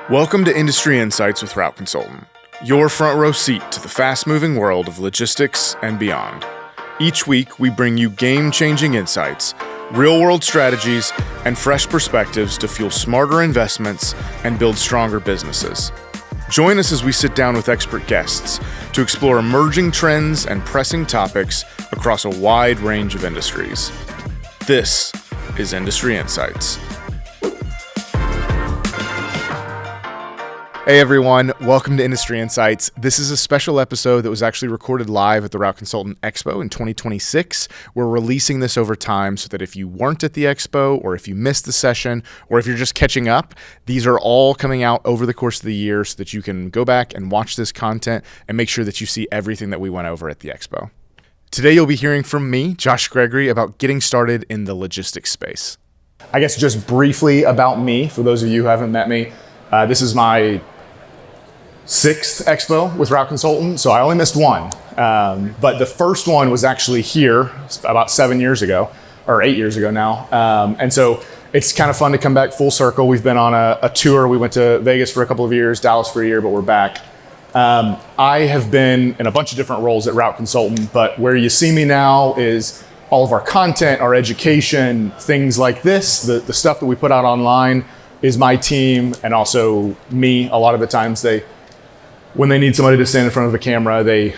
Welcome to Industry Insights with Route Consultant, your front row seat to the fast-moving world of logistics and beyond. Each week, we bring you game-changing insights, real-world strategies, and fresh perspectives to fuel smarter investments and build stronger businesses. Join us as we sit down with expert guests to explore emerging trends and pressing topics across a wide range of industries. This is Industry Insights. Hey everyone, welcome to Industry Insights. This is a special episode that was actually recorded live at the Route Consultant Expo in 2026. We're releasing this over time so that if you weren't at the expo, or if you missed the session, or if you're just catching up, these are all coming out over the course of the year so that you can go back and watch this content and make sure that you see everything that we went over at the expo. Today you'll be hearing from me, Josh Gregory, about getting started in the logistics space. I guess just briefly about me, for those of you who haven't met me, this is my 6th expo with Route Consultant, so I only missed one. But the first one was actually here about 7 years ago, or 8 years ago now. And so it's kind of fun to come back full circle. We've been on a tour. We went to Vegas for a couple of years, Dallas for a year, but we're back. I have been in a bunch of different roles at Route Consultant, but where you see me now is all of our content, our education, things like this, the stuff that we put out online is my team and also me. A lot of the times when they need somebody to stand in front of a camera, they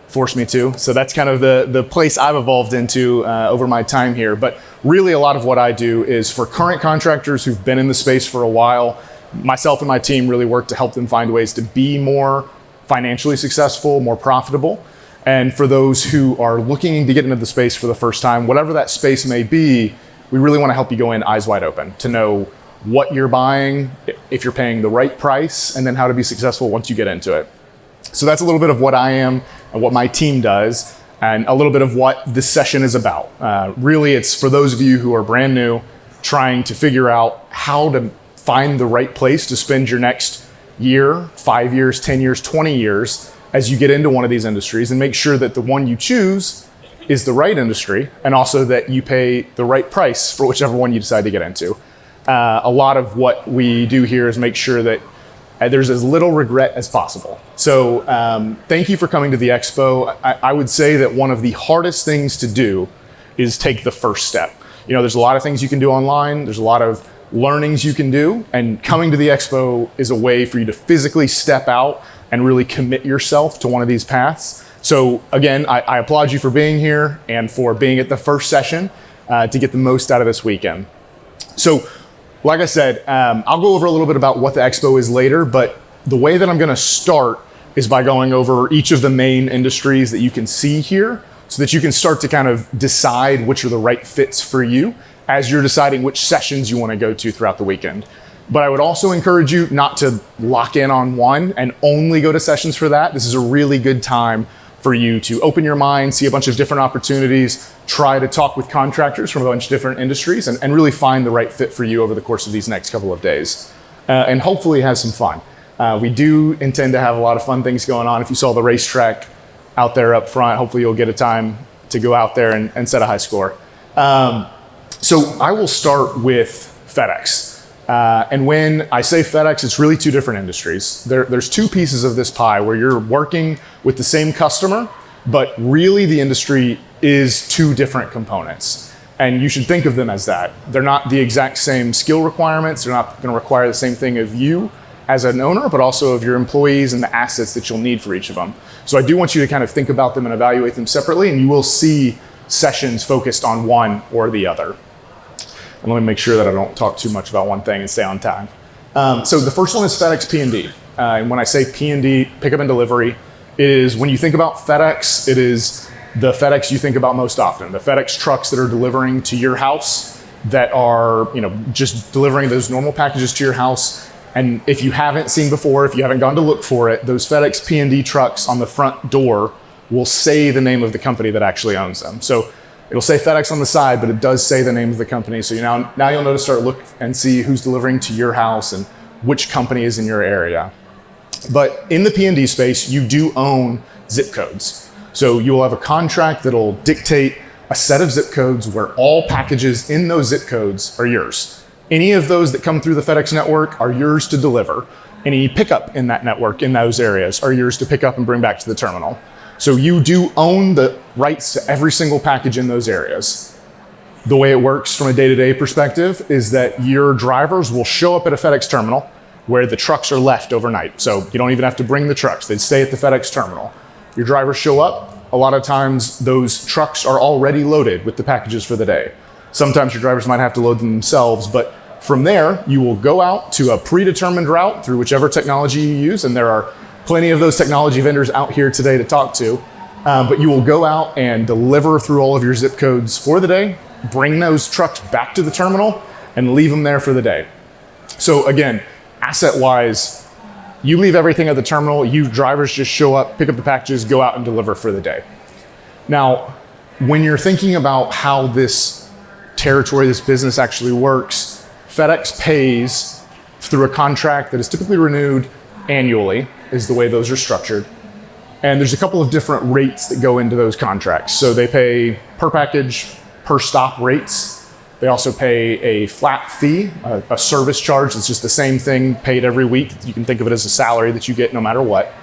force me to. So that's kind of the place I've evolved into over my time here. But really a lot of what I do is for current contractors who've been in the space for a while. Myself and my team really work to help them find ways to be more financially successful, more profitable. And for those who are looking to get into the space for the first time, whatever that space may be, we really want to help you go in eyes wide open to know what you're buying, if you're paying the right price, and then how to be successful once you get into it. So that's a little bit of what I am and what my team does, and a little bit of what this session is about. Really, it's for those of you who are brand new, trying to figure out how to find the right place to spend your next year, 5 years, 10 years, 20 years, as you get into one of these industries, and make sure that the one you choose is the right industry, and also that you pay the right price for whichever one you decide to get into. A lot of what we do here is make sure that there's as little regret as possible. So thank you for coming to the expo. I would say that one of the hardest things to do is take the first step. You know, there's a lot of things you can do online. There's a lot of learnings you can do. And coming to the expo is a way for you to physically step out and really commit yourself to one of these paths. So again, I applaud you for being here and for being at the first session to get the most out of this weekend. So, like I said, I'll go over a little bit about what the expo is later, but the way that I'm going to start is by going over each of the main industries that you can see here so that you can start to kind of decide which are the right fits for you as you're deciding which sessions you want to go to throughout the weekend. But I would also encourage you not to lock in on one and only go to sessions for that. This is a really good time for you to open your mind, see a bunch of different opportunities, try to talk with contractors from a bunch of different industries, and really find the right fit for you over the course of these next couple of days. And hopefully have some fun. We do intend to have a lot of fun things going on. If you saw the racetrack out there up front, hopefully you'll get a time to go out there and set a high score. So I will start with FedEx. And when I say FedEx, it's really two different industries. There's two pieces of this pie where you're working with the same customer, but really the industry is two different components. And you should think of them as that. They're not the exact same skill requirements. They're not going to require the same thing of you as an owner, but also of your employees and the assets that you'll need for each of them. So I do want you to kind of think about them and evaluate them separately, and you will see sessions focused on one or the other. And let me make sure that I don't talk too much about one thing and stay on time. So the first one is FedEx P&D. And when I say P&D, pickup and delivery, it is when you think about FedEx, it is the FedEx you think about most often. The FedEx trucks that are delivering to your house that are, just delivering those normal packages to your house. And if you haven't seen before, if you haven't gone to look for it, those FedEx P&D trucks on the front door will say the name of the company that actually owns them. So it'll say FedEx on the side, but it does say the name of the company. So now you'll know to start look and see who's delivering to your house and which company is in your area. But in the P&D space, you do own zip codes. So you will have a contract that'll dictate a set of zip codes where all packages in those zip codes are yours. Any of those that come through the FedEx network are yours to deliver. Any pickup in that network, in those areas, are yours to pick up and bring back to the terminal. So you do own the rights to every single package in those areas. The way it works from a day-to-day perspective is that your drivers will show up at a FedEx terminal where the trucks are left overnight. So you don't even have to bring the trucks. They'd stay at the FedEx terminal. Your drivers show up. A lot of times those trucks are already loaded with the packages for the day. Sometimes your drivers might have to load them themselves, but from there, you will go out to a predetermined route through whichever technology you use, and there are plenty of those technology vendors out here today to talk to, but you will go out and deliver through all of your zip codes for the day, bring those trucks back to the terminal, and leave them there for the day. So again, asset-wise, you leave everything at the terminal, you drivers just show up, pick up the packages, go out and deliver for the day. Now, when you're thinking about how this territory, this business actually works, FedEx pays through a contract that is typically renewed annually, is the way those are structured. And there's a couple of different rates that go into those contracts. So they pay per package, per stop rates. They also pay a flat fee, a service charge. It's just the same thing paid every week. You can think of it as a salary that you get no matter what.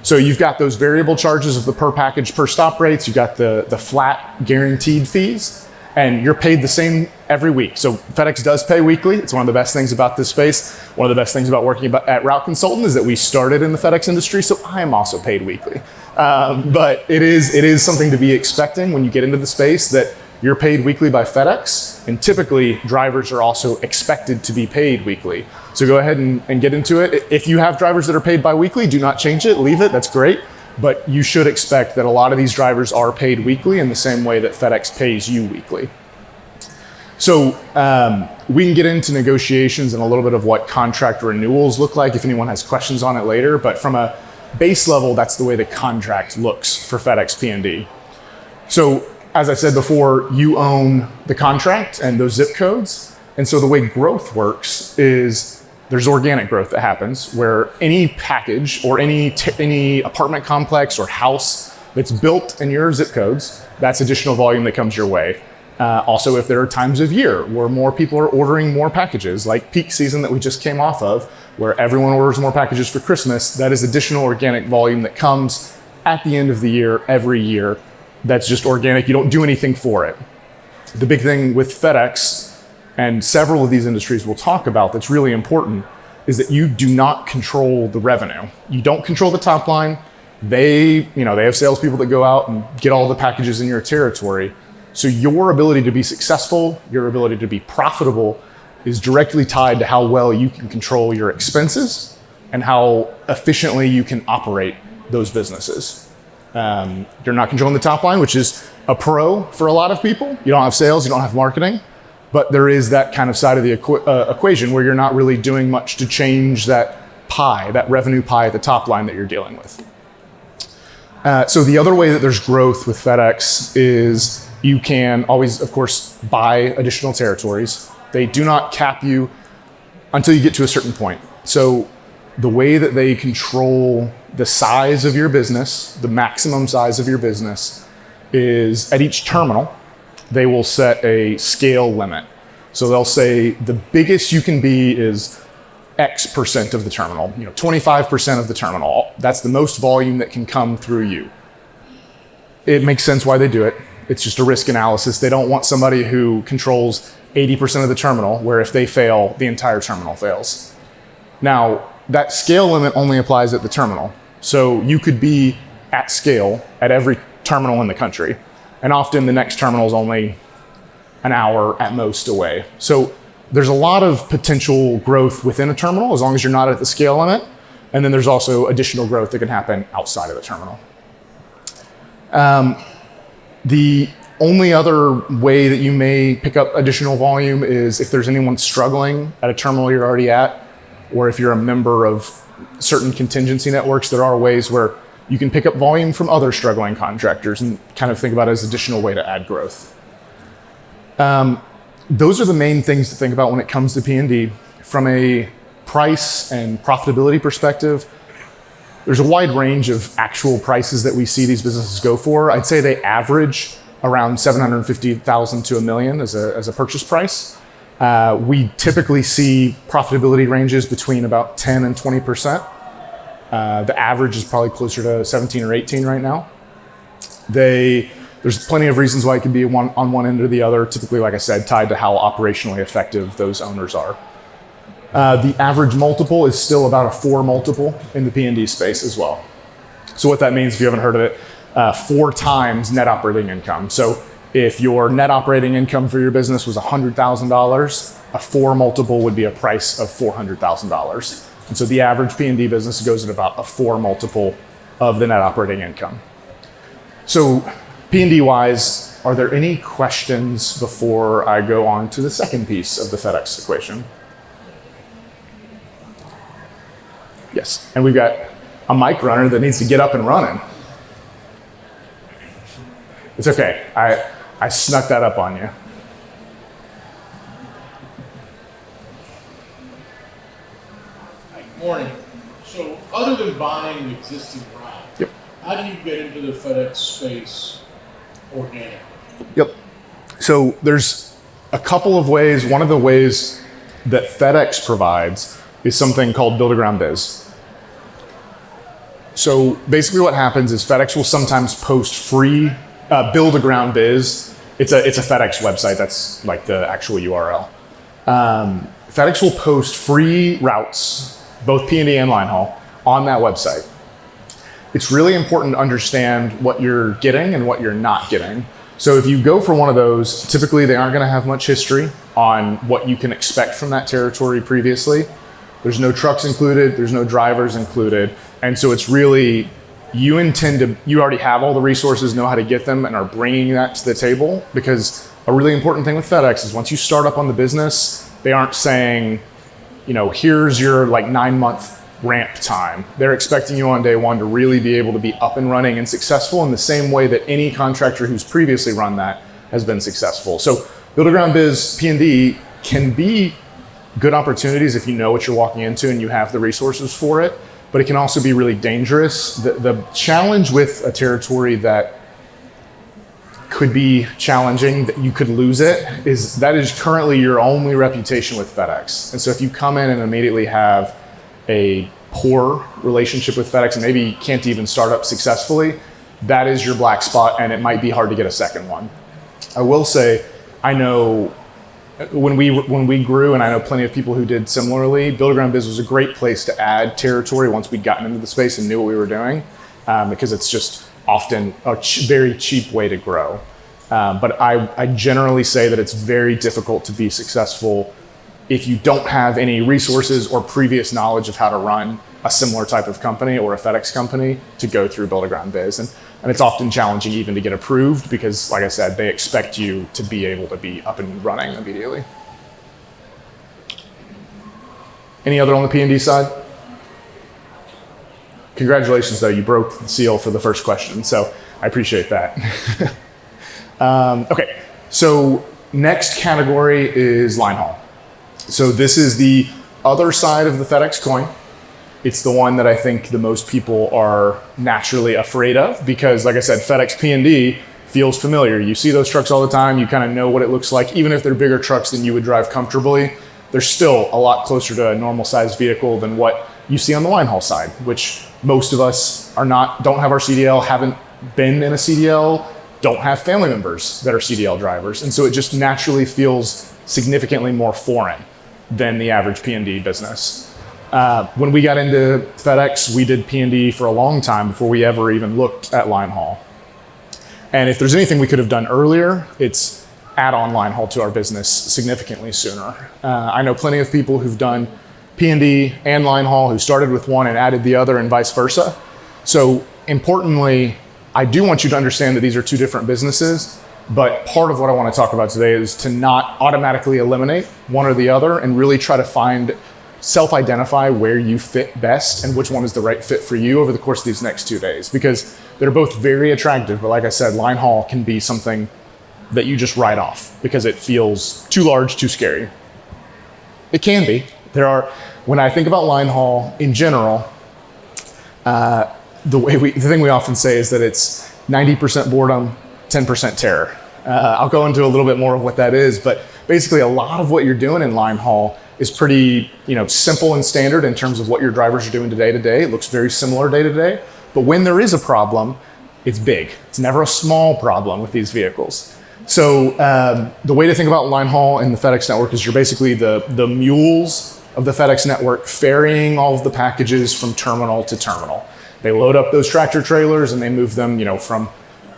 So you've got those variable charges of the per package, per stop rates. You've got the flat guaranteed fees, and you're paid the same every week. So FedEx does pay weekly. It's one of the best things about this space. One of the best things about working at Route Consultant is that we started in the FedEx industry, so I am also paid weekly. But it is something to be expecting when you get into the space, that you're paid weekly by FedEx, and typically drivers are also expected to be paid weekly. So go ahead and get into it. If you have drivers that are paid bi-weekly, do not change it, leave it, that's great. But you should expect that a lot of these drivers are paid weekly in the same way that FedEx pays you weekly. So we can get into negotiations and a little bit of what contract renewals look like if anyone has questions on it later. But from a base level, that's the way the contract looks for FedEx P&D. So as I said before, you own the contract and those zip codes. And so the way growth works is there's organic growth that happens where any package or any apartment complex or house that's built in your zip codes, that's additional volume that comes your way. Also, if there are times of year where more people are ordering more packages, like peak season that we just came off of, where everyone orders more packages for Christmas, that is additional organic volume that comes at the end of the year, every year. That's just organic. You don't do anything for it. The big thing with FedEx, and several of these industries we'll talk about that's really important, is that you do not control the revenue. You don't control the top line. They have salespeople that go out and get all the packages in your territory. So your ability to be successful, your ability to be profitable is directly tied to how well you can control your expenses and how efficiently you can operate those businesses. You're not controlling the top line, which is a pro for a lot of people. You don't have sales, you don't have marketing, but there is that kind of side of the equation where you're not really doing much to change that pie, that revenue pie at the top line that you're dealing with. So the other way that there's growth with FedEx is you can always, of course, buy additional territories. They do not cap you until you get to a certain point. So the way that they control the size of your business, the maximum size of your business, is at each terminal, they will set a scale limit. So they'll say the biggest you can be is X% of the terminal, 25% of the terminal. That's the most volume that can come through you. It makes sense why they do it. It's just a risk analysis. They don't want somebody who controls 80% of the terminal, where if they fail, the entire terminal fails. Now, that scale limit only applies at the terminal. So you could be at scale at every terminal in the country. And often the next terminal is only an hour at most away. So there's a lot of potential growth within a terminal as long as you're not at the scale limit. And then there's also additional growth that can happen outside of the terminal. The only other way that you may pick up additional volume is if there's anyone struggling at a terminal you're already at, or if you're a member of certain contingency networks. There are ways where you can pick up volume from other struggling contractors and kind of think about it as an additional way to add growth. Those are the main things to think about when it comes to P&D. From a price and profitability perspective, there's a wide range of actual prices that we see these businesses go for. I'd say they average around $750,000 to $1 million as a purchase price. We typically see profitability ranges between about 10 and 20%. The average is probably closer to 17 or 18 right now. There's plenty of reasons why it could be on one end or the other, typically, like I said, tied to how operationally effective those owners are. The average multiple is still about a 4 multiple in the P&D space as well. So what that means, if you haven't heard of it, 4 times net operating income. So if your net operating income for your business was $100,000, a 4 multiple would be a price of $400,000. And so the average P&D business goes at about a 4 multiple of the net operating income. So P&D wise, are there any questions before I go on to the second piece of the FedEx equation? Yes, and we've got a mic runner that needs to get up and running. It's okay, I snuck that up on you. Hi, morning. So other than buying an existing route, Yep. how do you get into the FedEx space organically? Yep. So there's a couple of ways. One of the ways that FedEx provides is something called Build a Ground Biz. So basically what happens is FedEx will sometimes post free Build a Ground Biz. It's a FedEx website. That's like the actual URL. FedEx will post free routes, both P&D and Linehaul, on that website. It's really important to understand what you're getting and what you're not getting. So if you go for one of those, typically they aren't going to have much history on what you can expect from that territory previously. There's no trucks included, there's no drivers included. And so it's really, you already have all the resources, know how to get them, and are bringing that to the table. Because a really important thing with FedEx is once you start up on the business, they aren't saying, here's your 9-month ramp time. They're expecting you on day one to really be able to be up and running and successful in the same way that any contractor who's previously run that has been successful. So Build a Ground Biz P&D can be good opportunities if you know what you're walking into and you have the resources for it, but it can also be really dangerous. The challenge with a territory that could be challenging, that you could lose it, is that is currently your only reputation with FedEx. And so if you come in and immediately have a poor relationship with FedEx and maybe can't even start up successfully, that is your black spot, and it might be hard to get a second one. I will say, I know when we grew, and I know plenty of people who did similarly, Build a Ground Biz was a great place to add territory once we'd gotten into the space and knew what we were doing, because it's just often a very cheap way to grow. But I generally say that it's very difficult to be successful if you don't have any resources or previous knowledge of how to run a similar type of company or a FedEx company to go through Build a Ground Biz. And it's often challenging even to get approved because, like I said, they expect you to be able to be up and running immediately. Any other on the P&D side? Congratulations, though. You broke the seal for the first question, so I appreciate that. Okay, so next category is Linehaul. So this is the other side of the FedEx coin. It's the one that I think the most people are naturally afraid of because, like I said, FedEx P&D feels familiar. You see those trucks all the time. You kind of know what it looks like. Even if they're bigger trucks than you would drive comfortably, they're still a lot closer to a normal sized vehicle than what you see on the Linehaul side, which most of us don't have our CDL, haven't been in a CDL, don't have family members that are CDL drivers. And so it just naturally feels significantly more foreign than the average P&D business. When we got into FedEx, we did P&D for a long time before we ever even looked at Linehaul. And if there's anything we could have done earlier, it's add on Linehaul to our business significantly sooner. I know plenty of people who've done P&D and Linehaul who started with one and added the other and vice versa. So importantly, I do want you to understand that these are two different businesses, but part of what I want to talk about today is to not automatically eliminate one or the other and really try to self-identify where you fit best and which one is the right fit for you over the course of these next 2 days, because they're both very attractive. But like I said, Linehaul can be something that you just write off because it feels too large, too scary. It can be. When I think about Linehaul in general, the thing we often say is that it's 90% boredom, 10% terror. I'll go into a little bit more of what that is, but basically a lot of what you're doing in line haul is pretty, simple and standard in terms of what your drivers are doing day to day. It looks very similar day to day. But when there is a problem, it's big. It's never a small problem with these vehicles. So the way to think about line haul in the FedEx network is you're basically the mules of the FedEx network ferrying all of the packages from terminal to terminal. They load up those tractor trailers and they move them, from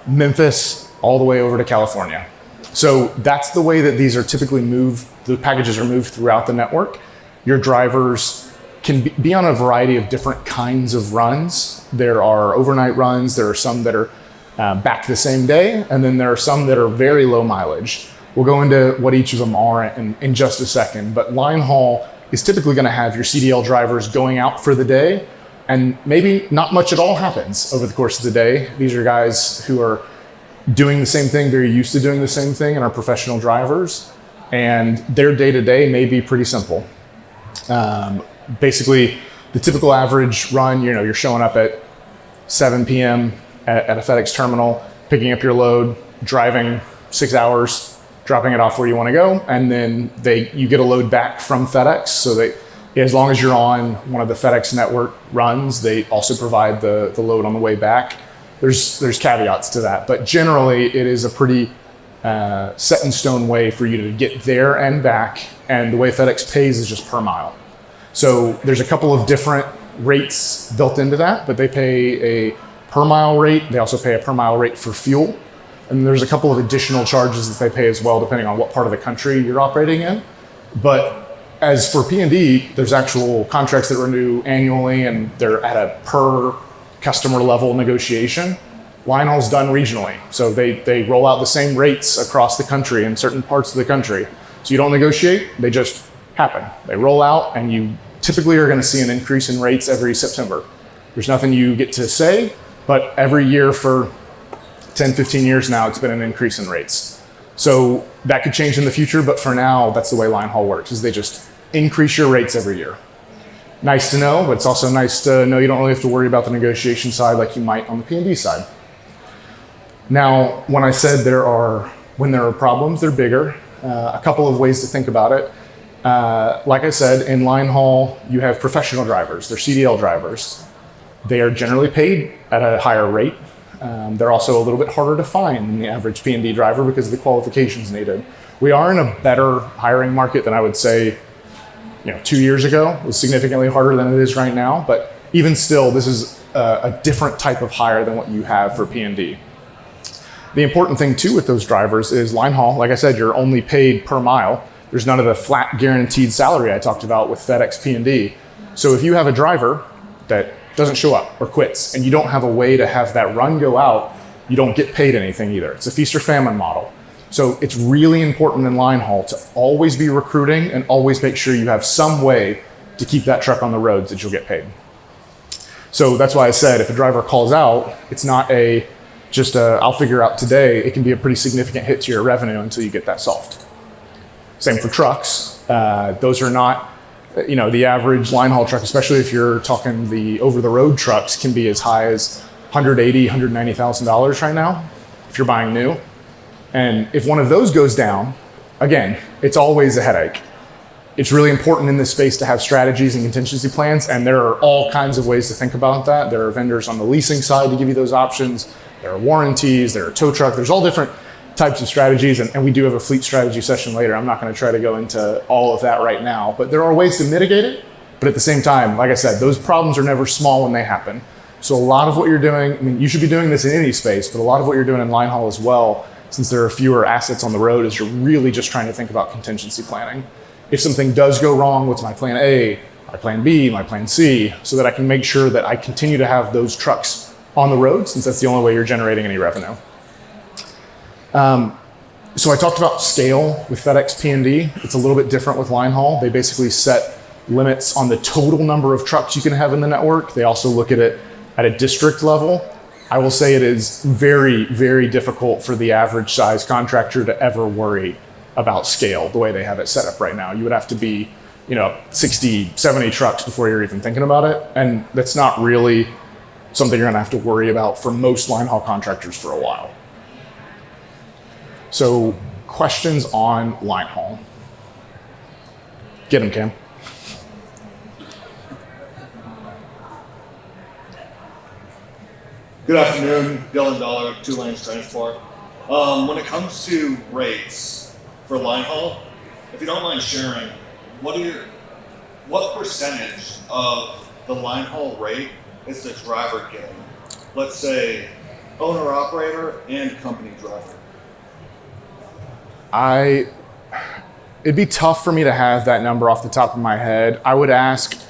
Memphis all the way over to California. So that's the way that these are typically moved. The packages are moved throughout the network. Your drivers can be on a variety of different kinds of runs. There are overnight runs. There are some that are back the same day. And then there are some that are very low mileage. We'll go into what each of them are in just a second. But line haul is typically going to have your CDL drivers going out for the day. And maybe not much at all happens over the course of the day. These are guys who are doing the same thing, very used to doing the same thing, and are professional drivers. And their day-to-day may be pretty simple. Basically, the typical average run, you're showing up at 7 p.m. at a FedEx terminal, picking up your load, driving 6 hours, dropping it off where you want to go, and then you get a load back from FedEx. So that as long as you're on one of the FedEx network runs, they also provide the load on the way back. There's caveats to that, but generally it is a pretty set in stone way for you to get there and back. And the way FedEx pays is just per mile. So there's a couple of different rates built into that, but they pay a per mile rate. They also pay a per mile rate for fuel. And there's a couple of additional charges that they pay as well, depending on what part of the country you're operating in. But as for P&D, there's actual contracts that renew annually, and they're at a per customer level negotiation. Linehaul's done regionally. So they roll out the same rates across the country in certain parts of the country. So you don't negotiate, they just happen. They roll out, and you typically are going to see an increase in rates every September. There's nothing you get to say, but every year for 10, 15 years now, it's been an increase in rates. So that could change in the future, but for now, that's the way Linehaul works, is they just increase your rates every year. Nice to know, but it's also nice to know you don't really have to worry about the negotiation side like you might on the P&D side. Now, when I said when there are problems, they're bigger. A couple of ways to think about it. Like I said, in Linehaul, you have professional drivers. They're CDL drivers. They are generally paid at a higher rate. They're also a little bit harder to find than the average P&D driver because of the qualifications needed. We are in a better hiring market than I would say 2 years ago. It was significantly harder than it is right now, but even still, this is a different type of hire than what you have for P&D. The important thing too with those drivers is Linehaul, like I said, you're only paid per mile. There's none of the flat guaranteed salary I talked about with FedEx P&D. So if you have a driver that doesn't show up or quits, and you don't have a way to have that run go out, you don't get paid anything either. It's a feast or famine model. So it's really important in Linehaul to always be recruiting and always make sure you have some way to keep that truck on the roads that you'll get paid. So that's why I said if a driver calls out, it's not I'll figure out today. It can be a pretty significant hit to your revenue until you get that solved. Same for trucks. Those are not, the average Linehaul truck, especially if you're talking the over-the-road trucks, can be as high as $180,000, $190,000 right now if you're buying new. And if one of those goes down, again, it's always a headache. It's really important in this space to have strategies and contingency plans, and there are all kinds of ways to think about that. There are vendors on the leasing side to give you those options. There are warranties, there are tow truck, there's all different types of strategies, and we do have a fleet strategy session later. I'm not going to try to go into all of that right now, but there are ways to mitigate it. But at the same time, like I said, those problems are never small when they happen. So a lot of what you're doing, you should be doing this in any space, but a lot of what you're doing in Linehaul as well, since there are fewer assets on the road, is you're really just trying to think about contingency planning. If something does go wrong, what's my plan A, my plan B, my plan C, so that I can make sure that I continue to have those trucks on the road, since that's the only way you're generating any revenue. So I talked about scale with FedEx P&D. It's a little bit different with Linehaul. They basically set limits on the total number of trucks you can have in the network. They also look at it at a district level. I will say it is very, very difficult for the average size contractor to ever worry about scale the way they have it set up right now. You would have to be, 60, 70 trucks before you're even thinking about it. And that's not really something you're gonna have to worry about for most Linehaul contractors for a while. So questions on Linehaul? Get them, Cam. Good afternoon, Dylan Dollar, Two Lanes Transport. When it comes to rates for Linehaul, if you don't mind sharing, what percentage of the Linehaul rate is the driver getting? Let's say owner operator and company driver. It'd be tough for me to have that number off the top of my head. I would ask.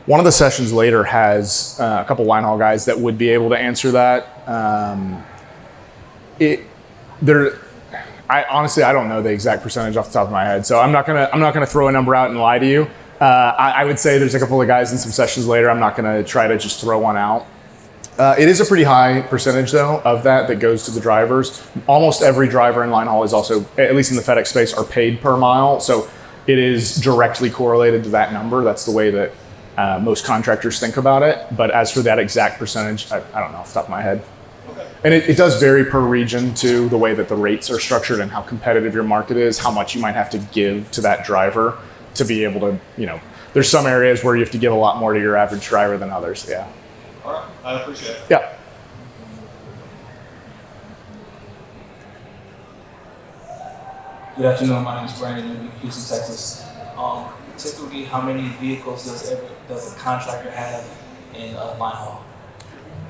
One of the sessions later has a couple Linehaul guys that would be able to answer that. I don't know the exact percentage off the top of my head, so I'm not gonna throw a number out and lie to you. I would say there's a couple of guys in some sessions later. I'm not gonna try to just throw one out. It is a pretty high percentage though of that goes to the drivers. Almost every driver in Linehaul is also, at least in the FedEx space, are paid per mile, so it is directly correlated to that number. That's the way that most contractors think about it, but as for that exact percentage, I don't know off the top of my head. Okay. And it does vary per region too, the way that the rates are structured and how competitive your market is, how much you might have to give to that driver to be able to, there's some areas where you have to give a lot more to your average driver than others, yeah. All right, I appreciate it. Yeah. Good afternoon, my name is Brandon in Houston, Texas. Typically, how many vehicles does a contractor have in Linehaul?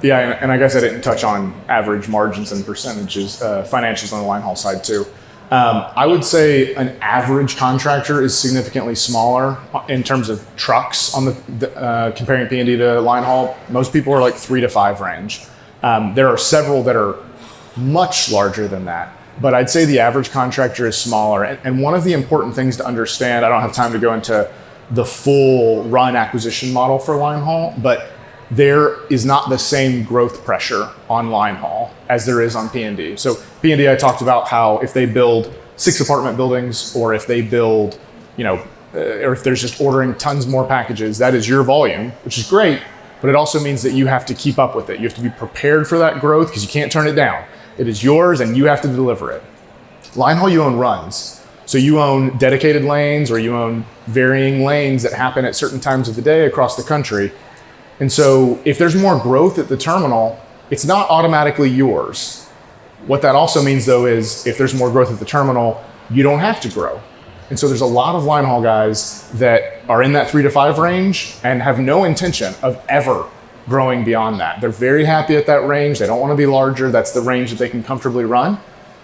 Yeah, and I guess I didn't touch on average margins and percentages, financials on the Linehaul side too. I would say an average contractor is significantly smaller in terms of trucks on the comparing P&D to Linehaul. Most people are like 3 to 5 range. There are several that are much larger than that. But I'd say the average contractor is smaller. And one of the important things to understand, I don't have time to go into the full run acquisition model for Linehaul, but there is not the same growth pressure on Linehaul as there is on P&D. So P&D, I talked about how if they build 6 apartment buildings, or if they build, or if there's just ordering tons more packages, that is your volume, which is great, but it also means that you have to keep up with it. You have to be prepared for that growth because you can't turn it down. It is yours and you have to deliver it. Linehaul, you own runs. So you own dedicated lanes, or you own varying lanes that happen at certain times of the day across the country. And so if there's more growth at the terminal, it's not automatically yours. What that also means though is if there's more growth at the terminal, you don't have to grow. And so there's a lot of Linehaul guys that are in that 3 to 5 range and have no intention of ever growing beyond that. They're very happy at that range. They don't want to be larger. That's the range that they can comfortably run.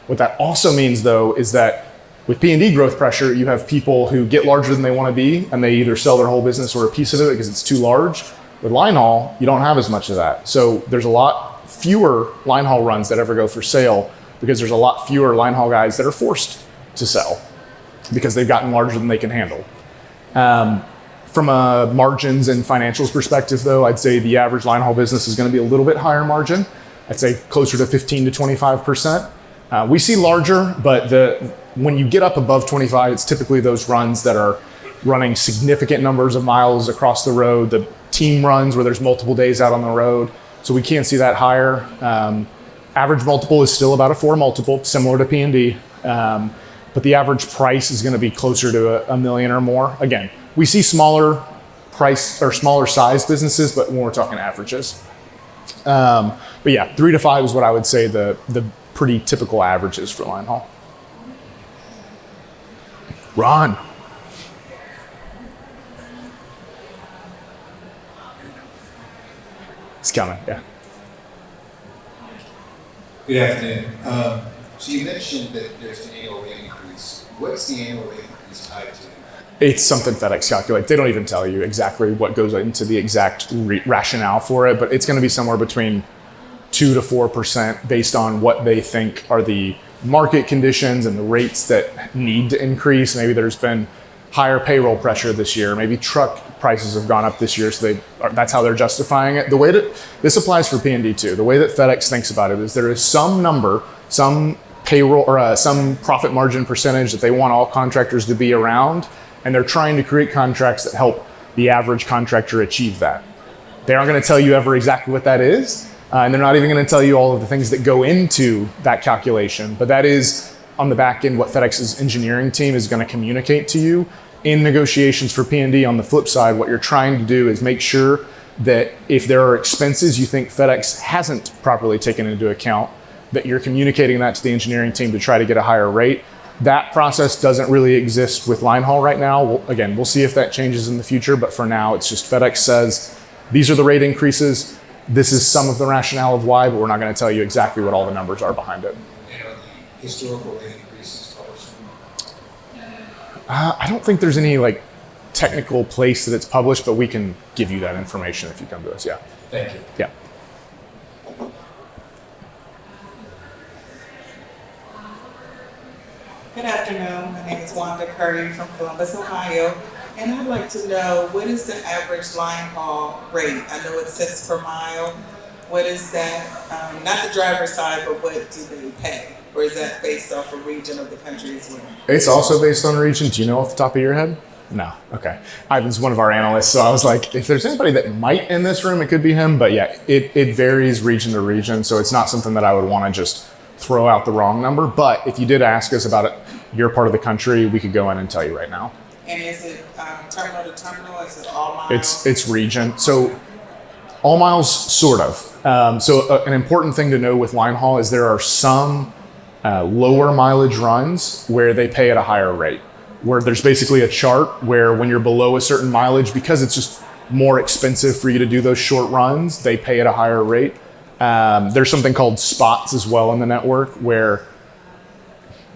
What that also means though is that with P&D growth pressure, you have people who get larger than they want to be, and they either sell their whole business or a piece of it because it's too large. With Linehaul, you don't have as much of that. So there's a lot fewer Linehaul runs that ever go for sale because there's a lot fewer Linehaul guys that are forced to sell because they've gotten larger than they can handle. From a margins and financials perspective though, I'd say the average Linehaul business is going to be a little bit higher margin. I'd say closer to 15 to 25%. We see larger, but when you get up above 25, it's typically those runs that are running significant numbers of miles across the road, the team runs where there's multiple days out on the road. So we can't see that higher. Average multiple is still about a 4 multiple, similar to P&D. But the average price is going to be closer to $1 million or more. Again, we see smaller price or smaller size businesses, but when we're talking averages. But yeah, 3 to 5 is what I would say the pretty typical averages for Linehaul. Ron. It's coming, yeah. Good afternoon. So you mentioned that there's an annual rate increase. What's the annual rate increase tied to? It's something FedEx calculates. They don't even tell you exactly what goes into the exact rationale for it, but it's going to be somewhere between 2 to 4% based on what they think are the market conditions and the rates that need to increase. Maybe there's been higher payroll pressure this year. Maybe truck prices have gone up this year, so that's how they're justifying it. The way that this applies for P&D too, the way that FedEx thinks about it is there is some number, some payroll or some profit margin percentage that they want all contractors to be around, and they're trying to create contracts that help the average contractor achieve that. They aren't going to tell you ever exactly what that is, and they're not even going to tell you all of the things that go into that calculation, but that is on the back end what FedEx's engineering team is going to communicate to you. In negotiations for P&D, on the flip side, what you're trying to do is make sure that if there are expenses you think FedEx hasn't properly taken into account, that you're communicating that to the engineering team to try to get a higher rate. That process doesn't really exist with Linehaul right now. We'll see if that changes in the future, but for now, it's just FedEx says, these are the rate increases. This is some of the rationale of why, but we're not going to tell you exactly what all the numbers are behind it. And are the historical rate increases published? I don't think there's any like technical place that it's published, but we can give you that information if you come to us. Yeah. Thank you. Yeah. Good afternoon. My name is Wanda Curry from Columbus, Ohio, and I'd like to know, what is the average line haul rate? I know it's cents per mile. What is that? Not the driver's side, but what do they pay? Or is that based off a region of the country as well? It's also based on region. Do you know off the top of your head? No. Okay. Ivan's one of our analysts, so I was like, if there's anybody that might in this room, it could be him. But yeah, it varies region to region, so it's not something that I would want to just throw out the wrong number. But if you did ask us about it, your part of the country, we could go in and tell you right now. And is it terminal to terminal? Is it all miles? It's region. So all miles, sort of. An important thing to know with Linehaul is there are some lower mileage runs where they pay at a higher rate, where there's basically a chart where when you're below a certain mileage, because it's just more expensive for you to do those short runs, they pay at a higher rate. There's something called spots as well in the network, where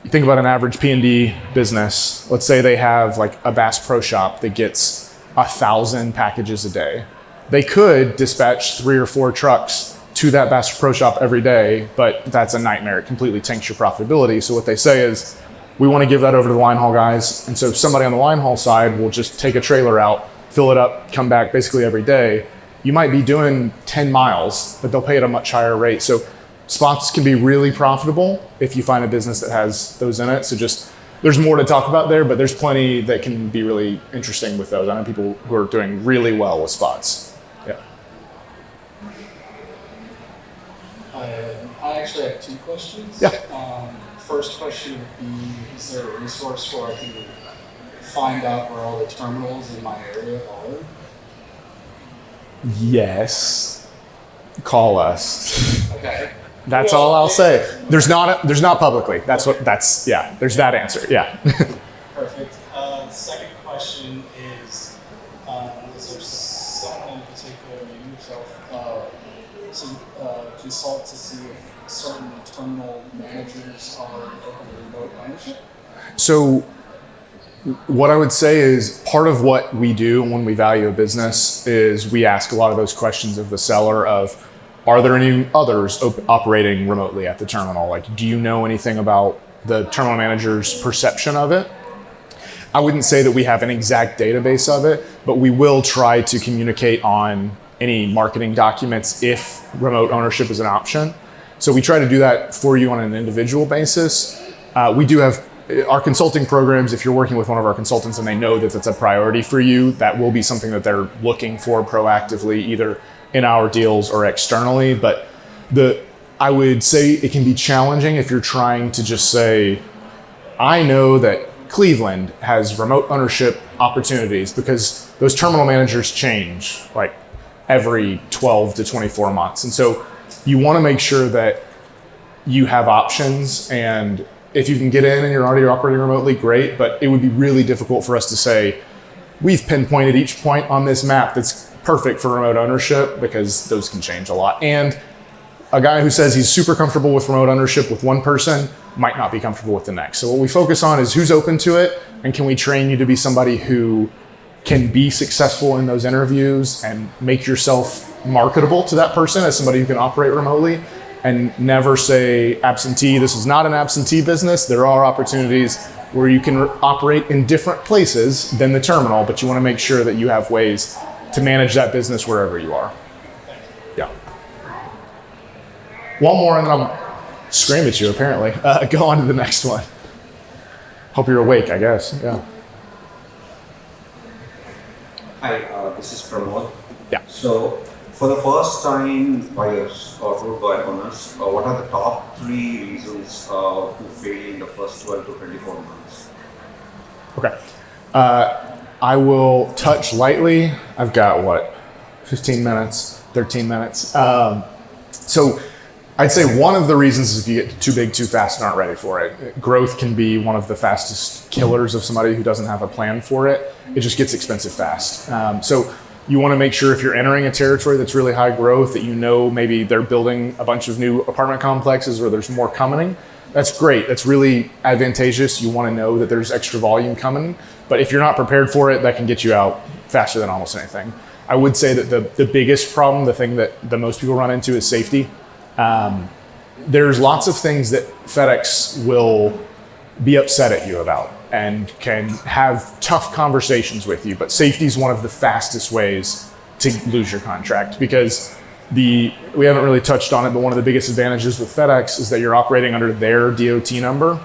you think about an average P&D business. Let's say they have like a Bass Pro Shop that gets 1,000 packages a day. They could dispatch 3 or 4 trucks to that Bass Pro Shop every day, but that's a nightmare. It completely tanks your profitability. So what they say is, we want to give that over to the Linehaul guys. And so somebody on the Linehaul side will just take a trailer out, fill it up, come back basically every day. You might be doing 10 miles, but they'll pay at a much higher rate. So spots can be really profitable if you find a business that has those in it. So just, there's more to talk about there, but there's plenty that can be really interesting with those. I know people who are doing really well with spots. Yeah. I actually have 2 questions. Yeah. First question would be, is there a resource where I can find out where all the terminals in my area are? Yes. Call us. Okay. That's all I'll say. There's not publicly. There's that answer. Yeah. Perfect. Second question is there someone in particular, maybe yourself, to consult to see if certain terminal managers are open to remote ownership? So what I would say is part of what we do when we value a business is we ask a lot of those questions of the seller of, are there any others operating remotely at the terminal? Like, do you know anything about the terminal manager's perception of it? I wouldn't say that we have an exact database of it, but we will try to communicate on any marketing documents if remote ownership is an option. So we try to do that for you on an individual basis. We do have our consulting programs. If you're working with one of our consultants and they know that it's a priority for you, that will be something that they're looking for proactively, either in our deals or externally. But I would say it can be challenging if you're trying to just say, I know that Cleveland has remote ownership opportunities, because those terminal managers change like every 12 to 24 months. And so you want to make sure that you have options, and if you can get in and you're already operating remotely, great, but it would be really difficult for us to say, we've pinpointed each point on this map that's perfect for remote ownership, because those can change a lot. And a guy who says he's super comfortable with remote ownership with one person might not be comfortable with the next. So what we focus on is who's open to it, and can we train you to be somebody who can be successful in those interviews and make yourself marketable to that person as somebody who can operate remotely, and never say absentee. This is not an absentee business. There are opportunities where you can operate in different places than the terminal, but you want to make sure that you have ways to manage that business wherever you are. Yeah. One more and then I'll scream at you, apparently. Go on to the next one. Hope you're awake, I guess. Yeah. Hi, this is Pramod. Yeah. So For the first time buyers or route buyer owners, what are the top 3 reasons to fail in the first 12 to 24 months? Okay. I will touch lightly. I've got 15 minutes, 13 minutes. So I'd say one of the reasons is if you get too big too fast and aren't ready for it. Growth can be one of the fastest killers of somebody who doesn't have a plan for it. It just gets expensive fast. So you want to make sure if you're entering a territory that's really high growth that you know maybe they're building a bunch of new apartment complexes or there's more coming. That's great. That's really advantageous. You want to know that there's extra volume coming. But if you're not prepared for it, that can get you out faster than almost anything. I would say that the biggest problem, the thing that the most people run into is safety. There's lots of things that FedEx will be upset at you about and can have tough conversations with you, but safety is one of the fastest ways to lose your contract because we haven't really touched on it, but one of the biggest advantages with FedEx is that you're operating under their DOT number.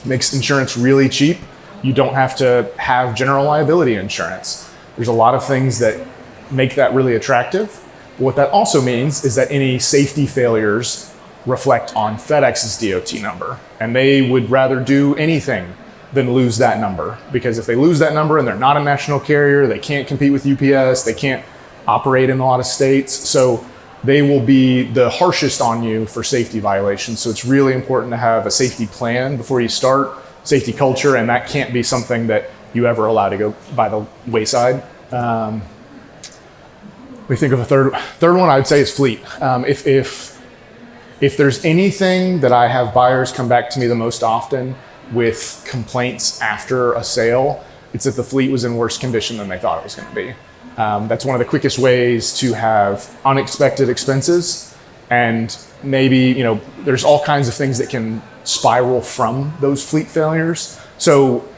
Makes insurance really cheap. You don't have to have general liability insurance. There's a lot of things that make that really attractive. What that also means is that any safety failures reflect on FedEx's DOT number, and they would rather do anything than lose that number, because if they lose that number and they're not a national carrier, they can't compete with UPS, they can't operate in a lot of states, so they will be the harshest on you for safety violations. So it's really important to have a safety plan before you start, safety culture, and that can't be something that you ever allow to go by the wayside. We think of a third one, I would say is fleet. If there's anything that I have buyers come back to me the most often with complaints after a sale, it's that the fleet was in worse condition than they thought it was going to be. That's one of the quickest ways to have unexpected expenses, and maybe there's all kinds of things that can spiral from those fleet failures. So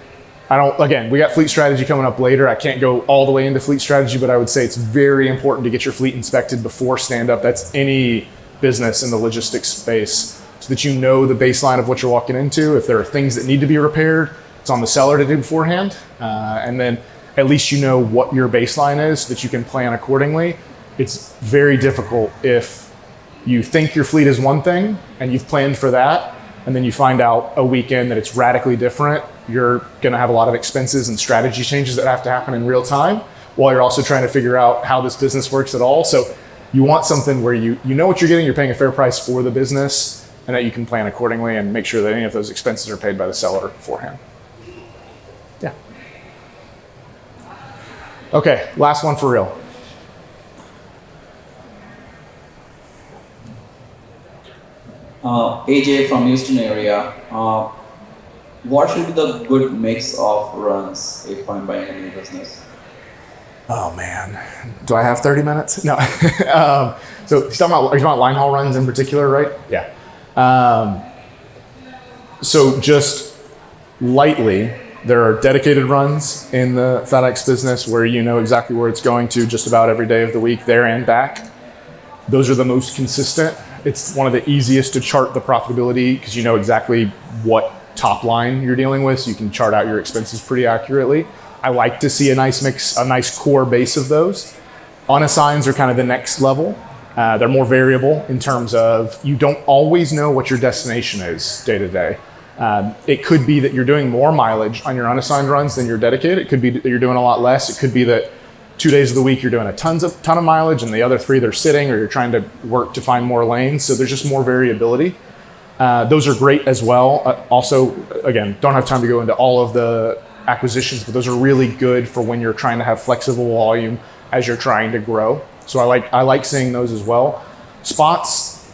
we got fleet strategy coming up later. I can't go all the way into fleet strategy, but I would say it's very important to get your fleet inspected before stand up. That's any business in the logistics space, so that you know the baseline of what you're walking into. If there are things that need to be repaired, it's on the seller to do beforehand. And then at least you know what your baseline is so that you can plan accordingly. It's very difficult if you think your fleet is one thing and you've planned for that, and then you find out a weekend that it's radically different. You're going to have a lot of expenses and strategy changes that have to happen in real time while you're also trying to figure out how this business works at all. So you want something where you know what you're getting, you're paying a fair price for the business, and that you can plan accordingly and make sure that any of those expenses are paid by the seller beforehand. Yeah. Okay, last one for real. AJ from Houston area. What should be the good mix of runs if I'm buying a new business? Oh man, do I have 30 minutes? No. So you're talking about Linehaul runs in particular, right? Yeah. So just lightly, there are dedicated runs in the FedEx business where you know exactly where it's going to just about every day of the week, there and back. Those are the most consistent. It's one of the easiest to chart the profitability because you know exactly what top line you're dealing with, so you can chart out your expenses pretty accurately. I like to see a nice mix, a nice core base of those. Unassigns are kind of the next level. They're more variable in terms of you don't always know what your destination is day to day. It could be that you're doing more mileage on your unassigned runs than you're dedicated. It could be that you're doing a lot less. It could be that 2 days of the week you're doing a ton of mileage and the other 3 they're sitting, or you're trying to work to find more lanes. So there's just more variability. Those are great as well. Also, again, don't have time to go into all of the acquisitions, but those are really good for when you're trying to have flexible volume as you're trying to grow. So I like seeing those as well. Spots,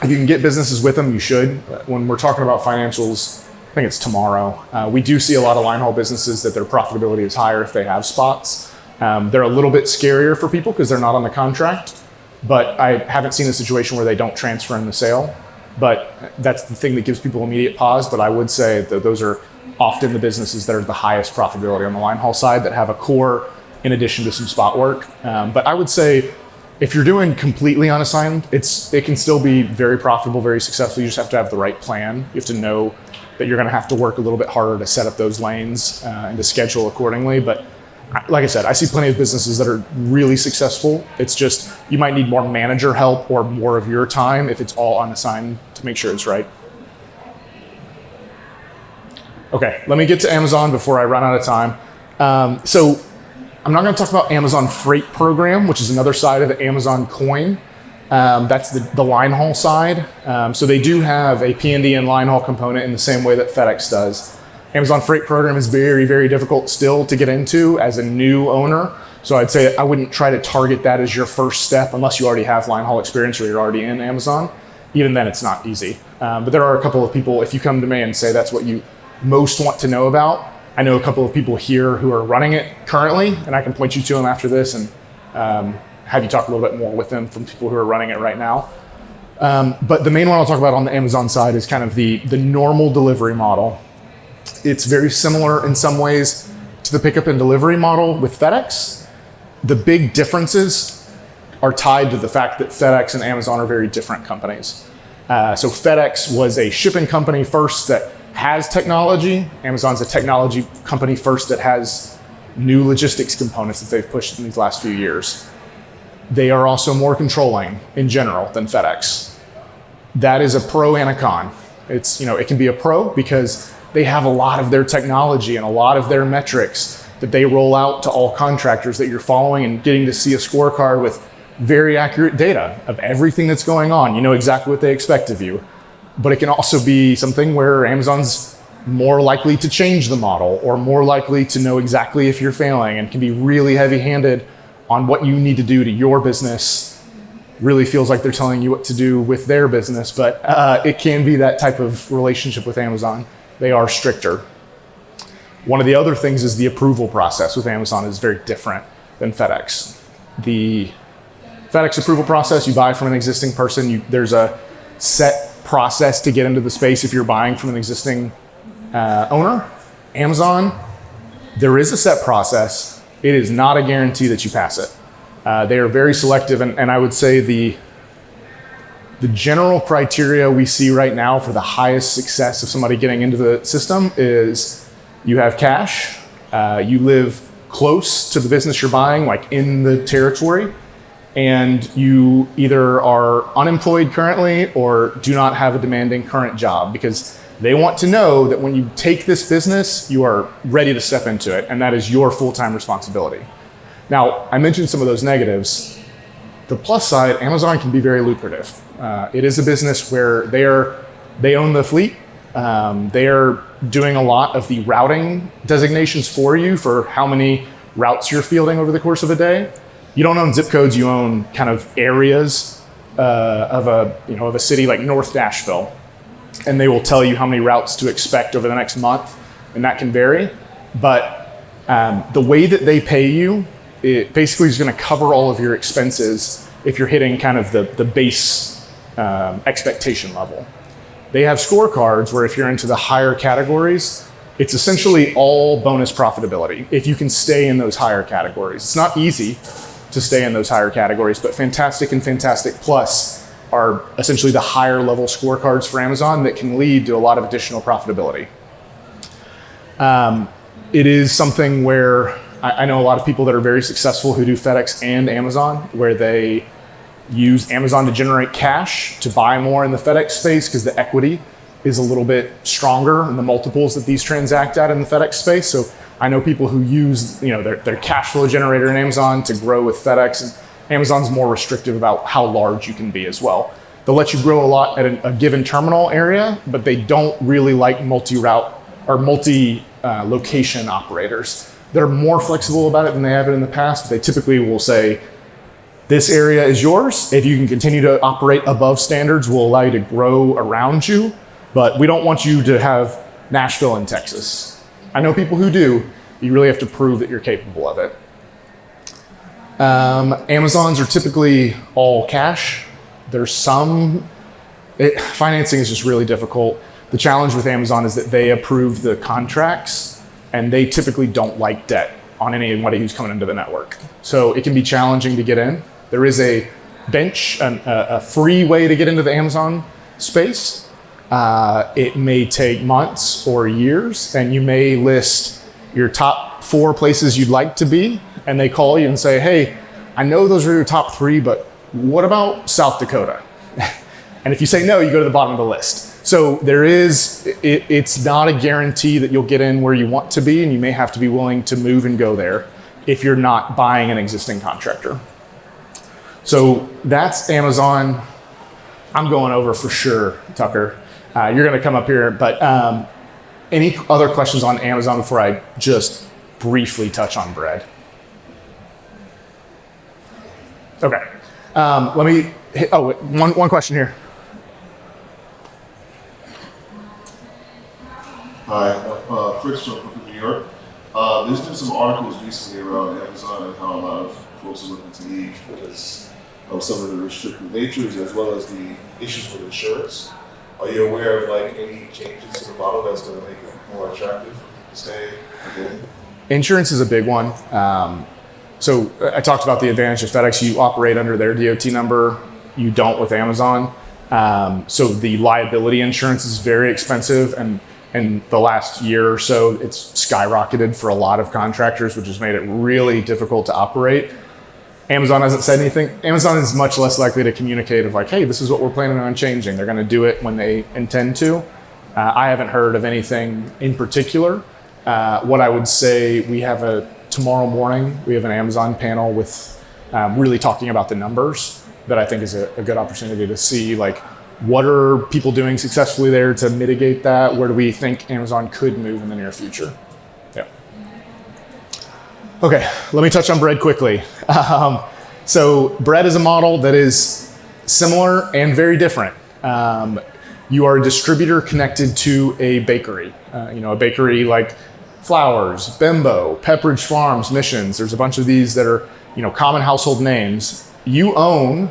if you can get businesses with them, you should. When we're talking about financials, I think it's tomorrow. We do see a lot of linehaul businesses that their profitability is higher if they have spots. They're a little bit scarier for people because they're not on the contract, but I haven't seen a situation where they don't transfer in the sale. But that's the thing that gives people immediate pause. But I would say that those are often the businesses that are the highest profitability on the linehaul side that have a core in addition to some spot work. But I would say if you're doing completely unassigned, it can still be very profitable, very successful. You just have to have the right plan. You have to know that you're going to have to work a little bit harder to set up those lanes and to schedule accordingly. But like I said, I see plenty of businesses that are really successful. It's just you might need more manager help or more of your time if it's all unassigned to make sure it's right. Okay, let me get to Amazon before I run out of time. So I'm not going to talk about Amazon Freight Program, which is another side of the Amazon coin. That's the Linehaul side. So they do have a P&D and Linehaul component in the same way that FedEx does. Amazon Freight Program is very, very difficult still to get into as a new owner. So I'd say I wouldn't try to target that as your first step unless you already have Linehaul experience or you're already in Amazon. Even then, it's not easy. But there are a couple of people, if you come to me and say that's what you most want to know about, I know a couple of people here who are running it currently, and I can point you to them after this and have you talk a little bit more with them from people who are running it right now. But the main one I'll talk about on the Amazon side is kind of the normal delivery model. It's very similar in some ways to the pickup and delivery model with FedEx. The big differences are tied to the fact that FedEx and Amazon are very different companies. So FedEx was a shipping company first that has technology. Amazon's a technology company first that has new logistics components that they've pushed in these last few years. They are also more controlling in general than FedEx. That is a pro and a con. It's, it can be a pro because they have a lot of their technology and a lot of their metrics that they roll out to all contractors that you're following and getting to see a scorecard with very accurate data of everything that's going on. You know exactly what they expect of you. But it can also be something where Amazon's more likely to change the model or more likely to know exactly if you're failing and can be really heavy-handed on what you need to do to your business. Really feels like they're telling you what to do with their business, but it can be that type of relationship with Amazon. They are stricter. One of the other things is the approval process with Amazon is very different than FedEx. The FedEx approval process, you buy from an existing person, there's a set process to get into the space if you're buying from an existing owner. Amazon, there is a set process. It is not a guarantee that you pass it. They are very selective, and I would say the general criteria we see right now for the highest success of somebody getting into the system is you have cash, you live close to the business you're buying, like in the territory, and you either are unemployed currently or do not have a demanding current job, because they want to know that when you take this business, you are ready to step into it, and that is your full-time responsibility. Now, I mentioned some of those negatives. The plus side, Amazon can be very lucrative. It is a business where they own the fleet. They are doing a lot of the routing designations for you for how many routes you're fielding over the course of a day. You don't own zip codes, you own kind of areas of a city like North Nashville. And they will tell you how many routes to expect over the next month, and that can vary. But the way that they pay you, it basically is going to cover all of your expenses if you're hitting kind of the base expectation level. They have scorecards where if you're into the higher categories, it's essentially all bonus profitability if you can stay in those higher categories. It's not easy to stay in those higher categories, but Fantastic and Fantastic Plus are essentially the higher level scorecards for Amazon that can lead to a lot of additional profitability. It is something where I know a lot of people that are very successful who do FedEx and Amazon, where they use Amazon to generate cash to buy more in the FedEx space because the equity is a little bit stronger in the multiples that these transact at in the FedEx space. So I know people who use their cash flow generator in Amazon to grow with FedEx, and Amazon's more restrictive about how large you can be as well. They'll let you grow a lot at a given terminal area, but they don't really like multi-route or multi-location operators. They're more flexible about it than they have it in the past. They typically will say, this area is yours. If you can continue to operate above standards, we'll allow you to grow around you, but we don't want you to have Nashville in Texas. I know people who do. You really have to prove that you're capable of it. Amazons are typically all cash. There's financing is just really difficult. The challenge with Amazon is that they approve the contracts and they typically don't like debt on anybody who's coming into the network. So it can be challenging to get in. There is a bench, a free way to get into the Amazon space. It may take months or years, and you may list your top top 4 places you'd like to be, and they call you and say, hey, I know those are your top 3, but what about South Dakota? And if you say no, you go to the bottom of the list. So it's not a guarantee that you'll get in where you want to be, and you may have to be willing to move and go there if you're not buying an existing contractor. So that's Amazon. I'm going over for sure, Tucker. You're going to come up here, but any other questions on Amazon before I just briefly touch on bread? Okay. Let me hit, one question here. Hi, Fritz from New York. There's been some articles recently around Amazon and how a lot of folks are looking to leave because of some of the restrictive natures as well as the issues with insurance. Are you aware of like any changes to the model that's going to make it more attractive to stay again? Insurance is a big one. So I talked about the advantage of FedEx. You operate under their DOT number. You don't with Amazon. So the liability insurance is very expensive, and in the last year or so, it's skyrocketed for a lot of contractors, which has made it really difficult to operate. Amazon hasn't said anything. Amazon is much less likely to communicate of like, hey, this is what we're planning on changing. They're going to do it when they intend to. I haven't heard of anything in particular. What I would say, tomorrow morning, we have an Amazon panel with really talking about the numbers that I think is a good opportunity to see like, what are people doing successfully there to mitigate that? Where do we think Amazon could move in the near future? Yeah. Okay, let me touch on bread quickly. So bread is a model that is similar and very different. You are a distributor connected to a bakery. A bakery like Flowers, Bimbo, Pepperidge Farms, Missions. There's a bunch of these that are common household names. You own.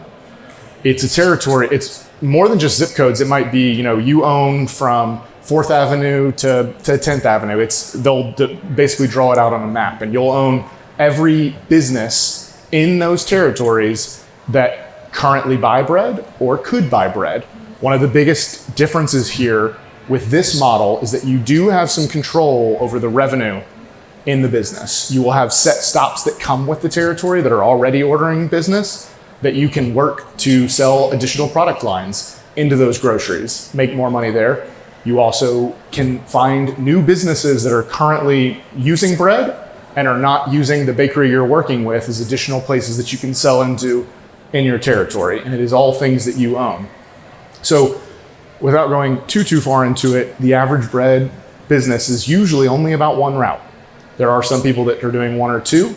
It's a territory. It's more than just zip codes. It might be, you own from 4th Avenue to 10th Avenue. They'll basically draw it out on a map, and you'll own every business in those territories that currently buy bread or could buy bread. One of the biggest differences here with this model is that you do have some control over the revenue in the business. You will have set stops that come with the territory that are already ordering business that you can work to sell additional product lines into those groceries, make more money there. You also can find new businesses that are currently using bread and are not using the bakery you're working with as additional places that you can sell into in your territory. And it is all things that you own. So without going too far into it, the average bread business is usually only about one route. There are some people that are doing 1 or 2.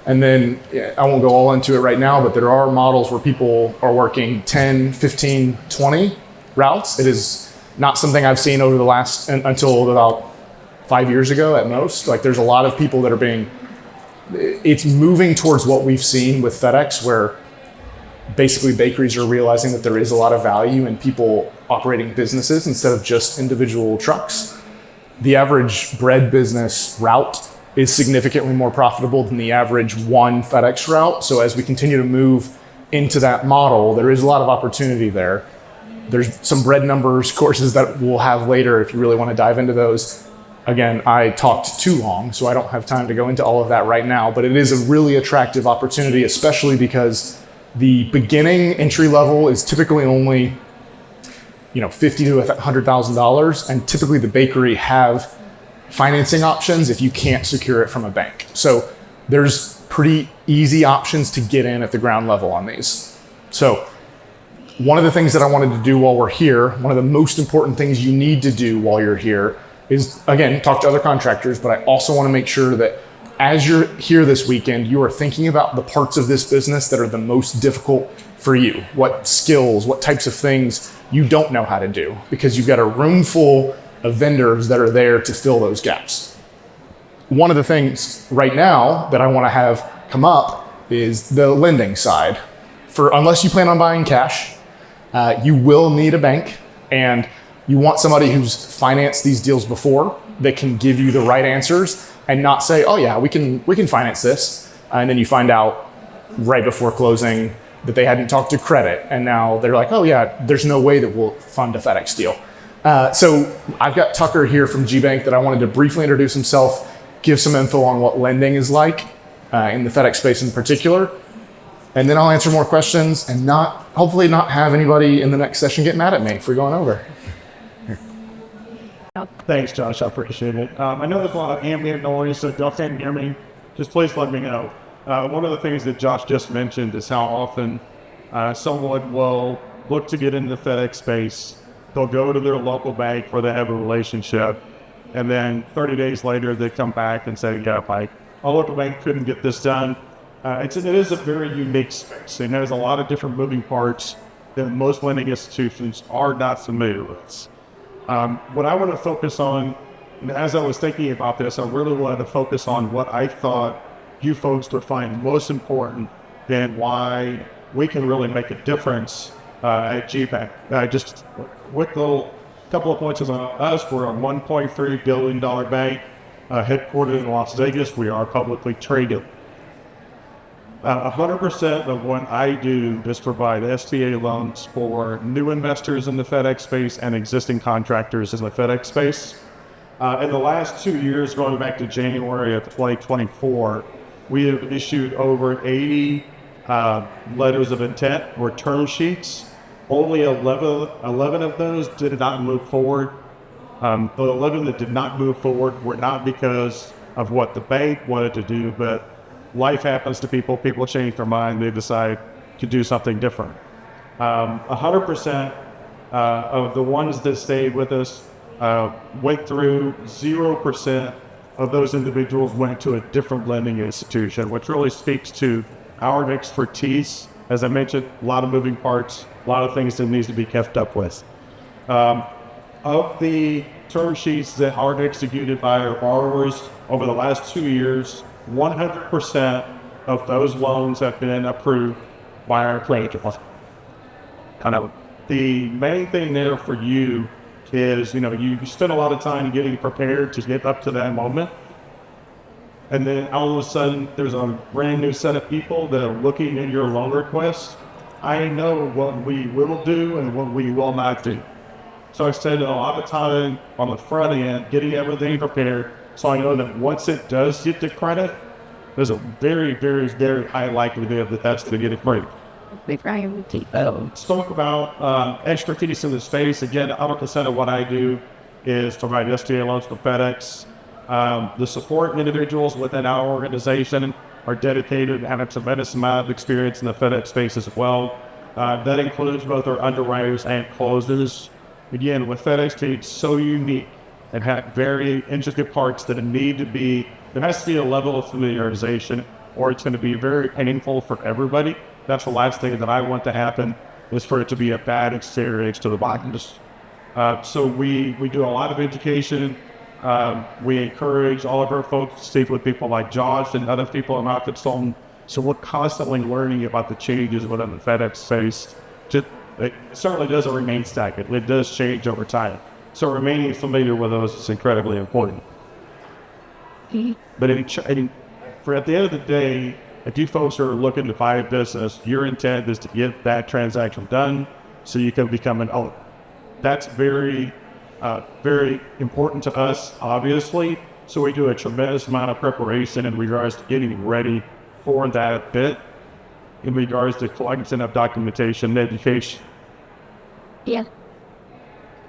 And then I won't go all into it right now, but there are models where people are working 10, 15, 20 routes. It is not something I've seen over the last, until about 5 years ago at most. Like there's a lot of people that are it's moving towards what we've seen with FedEx, where basically bakeries are realizing that there is a lot of value in people operating businesses instead of just individual trucks. The average bread business route is significantly more profitable than the average one FedEx route. So as we continue to move into that model, there is a lot of opportunity there. There's some bread numbers courses that we'll have later if you really want to dive into those. Again, I talked too long, so I don't have time to go into all of that right now, but it is a really attractive opportunity, especially because the beginning entry level is typically only $50,000 to $100,000, and typically the bakery have financing options if you can't secure it from a bank. So there's pretty easy options to get in at the ground level on these. So one of the things that I wanted to do while we're here, one of the most important things you need to do while you're here is, again, talk to other contractors, but I also want to make sure that as you're here this weekend, you are thinking about the parts of this business that are the most difficult for you. What skills, what types of things you don't know how to do, because you've got a room full of vendors that are there to fill those gaps. One of the things right now that I want to have come up is the lending side. Unless you plan on buying cash, you will need a bank, and you want somebody who's financed these deals before that can give you the right answers and not say, oh yeah, we can finance this. And then you find out right before closing that they hadn't talked to credit. And now they're like, oh yeah, there's no way that we'll fund a FedEx deal. So I've got Tucker here from GBank that I wanted to briefly introduce himself give some info on what lending is like in the FedEx space in particular. And then I'll answer more questions and hopefully not have anybody in the next session get mad at me for going over. Thanks, Josh. I appreciate it. I know there's a lot of ambient noise, so if y'all can't hear me, just please let me know. One of the things that Josh just mentioned is how often someone will look to get into the FedEx space. They'll go to their local bank where they have a relationship, and then 30 days later they come back and say, yeah, like, our local bank couldn't get this done. It is a very unique space, and there's a lot of different moving parts that most lending institutions are not familiar with. What I want to focus on, and as I was thinking about this, I really wanted to focus on what I thought you folks would find most important and why we can really make a difference at GBank. Just a quick little couple of points on us. We're a $1.3 billion bank headquartered in Las Vegas. We are publicly traded. 100% of what I do is provide SBA loans for new investors in the FedEx space and existing contractors in the FedEx space. In the last 2 years, going back to January of 2024, we have issued over 80 letters of intent or term sheets. Only 11 of those did not move forward. The 11 that did not move forward were not because of what the bank wanted to do, but life happens to people. People change their mind. They decide to do something different. 100% of the ones that stayed with us went through. 0% of those individuals went to a different lending institution, which really speaks to our expertise. As I mentioned, a lot of moving parts, a lot of things that needs to be kept up with. Of the term sheets that are executed by our borrowers over the last 2 years, 100% of those loans have been approved by our credit department. Kind of the main thing there for you is, you spend a lot of time getting prepared to get up to that moment. And then all of a sudden, there's a brand new set of people that are looking at your loan request. I know what we will do and what we will not do. So I spend a lot of time on the front end getting everything prepared, so I know that once it does get to credit, there's a very, very, very high likelihood that that's going to get approved. Spoke about expertise in the space. Again, 100% of what I do is provide SBA loans for FedEx. The support individuals within our organization are dedicated and have a tremendous amount of experience in the FedEx space as well. That includes both our underwriters and closers. Again, with FedEx, it's so unique and have very intricate parts that there has to be a level of familiarization, or it's going to be very painful for everybody. That's the last thing that I want to happen, is for it to be a bad experience to the buyers. So we do a lot of education. We encourage all of our folks to speak with people like Josh and other people in Route Consultant. So we're constantly learning about the changes within the FedEx space. It certainly doesn't remain stagnant. It does change over time. So remaining familiar with those is incredibly important. But at the end of the day, if you folks are looking to buy a business, your intent is to get that transaction done so you can become an owner. That's very, very important to us, obviously. So we do a tremendous amount of preparation in regards to getting ready for that bit, in regards to collection of documentation and education. Yeah.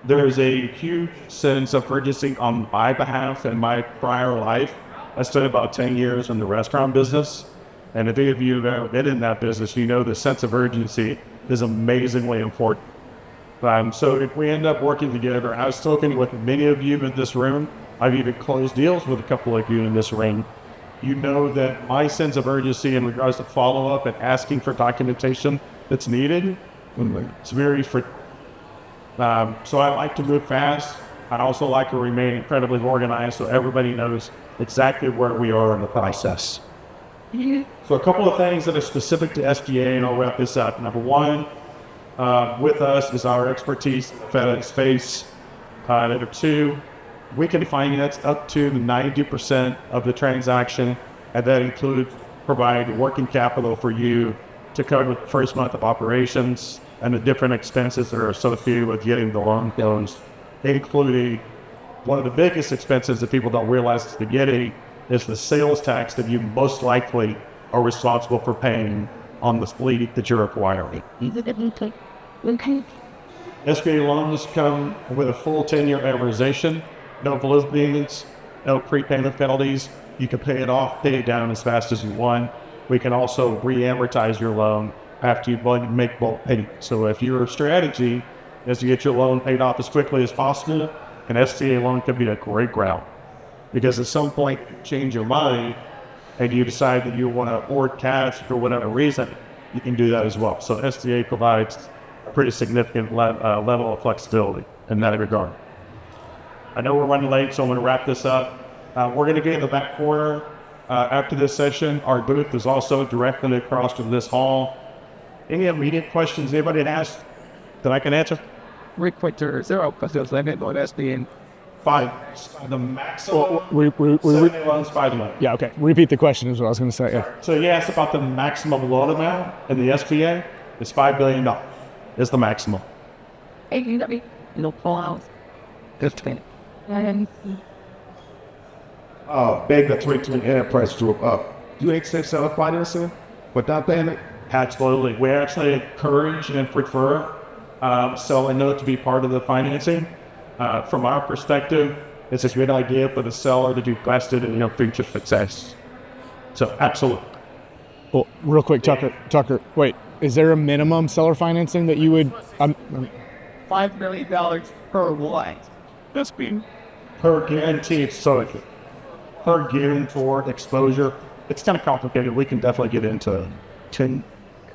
There's a huge sense of urgency on my behalf in my prior life. I spent about 10 years in the restaurant business. And if any of you have ever been in that business, you know the sense of urgency is amazingly important. So if we end up working together, I've spoken with many of you in this room. I've even closed deals with a couple of you in this room. You know that my sense of urgency in regards to follow-up and asking for documentation that's needed, it's very frequent. So I like to move fast. I also like to remain incredibly organized so everybody knows exactly where we are in the process. So a couple of things that are specific to SBA, and I'll wrap this up. Number one, with us is our expertise in the FedEx space. Number two, we can finance up to 90% of the transaction, and that includes providing working capital for you to cover the first month of operations and the different expenses that are associated with getting the loans, including one of the biggest expenses that people don't realize at the beginning is the sales tax that you most likely are responsible for paying on the fleet that you're acquiring. SBA loans come with a full 10-year amortization, no balloon payments, no prepayment penalties. You can pay it off, pay it down as fast as you want. We can also re-amortize your loan after you make bulk payments. So if your strategy is to get your loan paid off as quickly as possible, an SBA loan could be a great route. Because at some point you change your mind and you decide that you want to hoard cash for whatever reason, you can do that as well. So SBA provides a pretty significant level of flexibility in that regard. I know we're running late, so I'm going to wrap this up. We're going to get in the back corner after this session. Our booth is also directly across from this hall. Any immediate questions anybody asked that I can answer? Rick Pointer, 0 questions limit on SBN. 5. The maximum. Well, we 70 loans, 5 loans. Yeah, okay. Repeat the question is what I was going to say. Yeah. So you asked about the maximum loan amount in the SBA. It's $5 billion. Is the maximum. No fallout. Beg the 2020 enterprise group up. Do you accept seller financing without payment? Absolutely. We actually encourage and prefer seller note to be part of the financing. From our perspective, it's a good idea for the seller to be vested in future success. So, absolutely. Well, real quick, Tucker, wait, is there a minimum seller financing that you would... $5 million per what? That's being... Per guaranteed, so per guarantor exposure. It's kind of complicated. We can definitely get into it.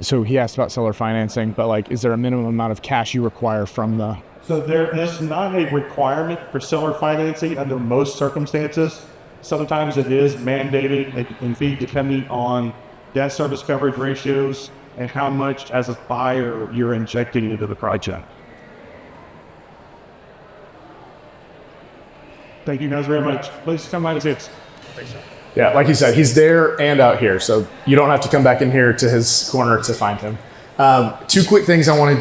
So he asked about seller financing, but is there a minimum amount of cash you require from the... So there is not a requirement for seller financing under most circumstances. Sometimes it is mandated. It can be depending on debt service coverage ratios and how much as a buyer you're injecting into the project. Thank you guys very much. Please come by and see us. Yeah, like you said, he's there and out here, so you don't have to come back in here to his corner to find him. 2 quick things I wanted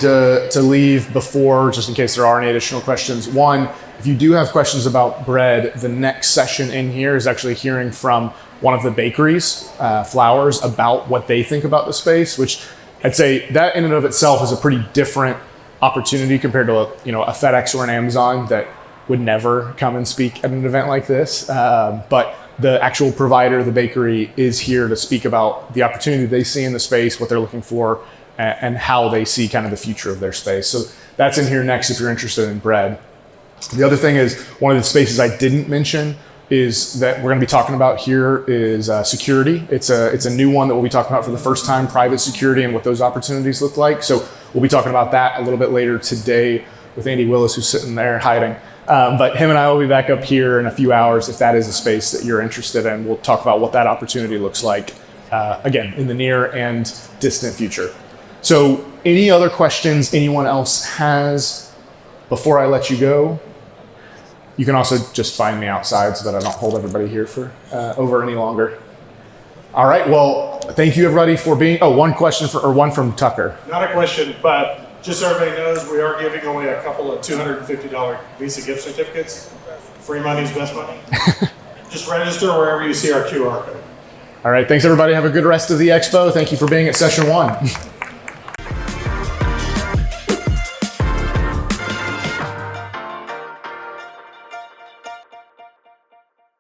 to leave before, just in case there are any additional questions. One, if you do have questions about bread, the next session in here is actually hearing from one of the bakeries, Flowers, about what they think about the space, which I'd say that in and of itself is a pretty different opportunity compared to a FedEx or an Amazon that would never come and speak at an event like this. But the actual provider, the bakery, is here to speak about the opportunity they see in the space, what they're looking for, and how they see kind of the future of their space. So that's in here next if you're interested in bread. The other thing is, one of the spaces I didn't mention is that we're going to be talking about here is security. It's a new one that we'll be talking about for the first time, private security and what those opportunities look like. So we'll be talking about that a little bit later today with Andy Willis, who's sitting there hiding. But him and I will be back up here in a few hours if that is a space that you're interested in. We'll talk about what that opportunity looks like, again, in the near and distant future. So any other questions anyone else has before I let you go? You can also just find me outside so that I don't hold everybody here for over any longer. All right, well, thank you everybody for being, one from Tucker. Not a question, but just so everybody knows, we are giving away a couple of $250 Visa gift certificates. Free money's best money. Just register wherever you see our QR code. All right, thanks everybody. Have a good rest of the expo. Thank you for being at session 1.